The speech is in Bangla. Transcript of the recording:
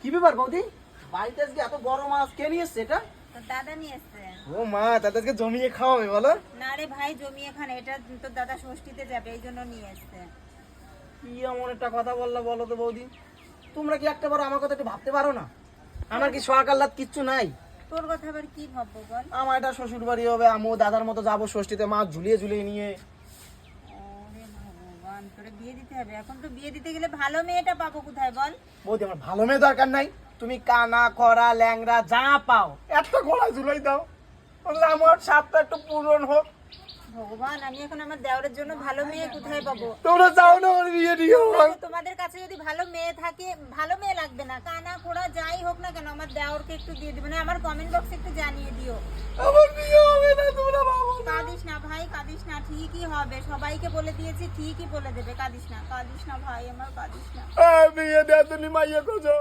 কি ব্যাপার বৌদি, বাড়িতে আজকে এত বড় মাছ কে নিয়ে এসছে? এটা তোর দাদা নিয়ে এসছে। ও মা, তাদের আজকে জমিয়ে খাওয়াবে বলো? না রে ভাই, জমিয়ে খান, এটা তোর দাদা ষষ্ঠীতে যাবে এই জন্য নিয়ে এসছে। কি এমন একটা কথা বললা বলো তো বৌদি? তোমরা কি একটা বার আমার কথা একটু ভাবতে পারো না? আমার কি শখ আহ্লাদ কিচ্ছু নাই? তোর কথা আবার কি ভাববো বল? আমার এটা শ্বশুর বাড়ি হবে, আমিও দাদার মতো যাবো ষষ্ঠীতে মাছ ঝুলিয়ে ঝুলিয়ে নিয়ে। ওরে ভগবান, তোরে বিয়ে দিতে হবে। এখন তো বিয়ে দিতে গেলে ভালো মেয়েটা পাবো কোথায় বল? বৌদি আমার ভালো মেয়ে দরকার নাই, তুমি কানা খরা ল্যাংড়া যা পাও একটা গলা ঝুলাই দাও, বললে আমার স্বাদটা একটু পূরণ হোক। ভগবান, আমি এখন আমার দেওরের জন্য ভালো মেয়ে কোথায় পাবো? তোমরা চাও না আমার বিয়ে দিও? তোমাদের কাছে যদি ভালো মেয়ে থাকে, ভালো মেয়ে লাগবে না, কানা খোড়া যাই হোক না কেন, আমার দেওরকে একটু দিয়ে দিবে না? আমার কমেন্ট বক্সে একটু জানিয়ে দিও। আমার বিয়ে হবে না, তোমরা ভাবো না। কাঁদিস না ভাই, কাঁদিস না, ঠিকই হবে। সবাইকে বলে দিয়েছি, ঠিকই বলে দেবে। কাঁদিস না ভাই, আমার কাঁদিস না। বিয়ে দেয়া তুমি মাইয়া খোঁজো।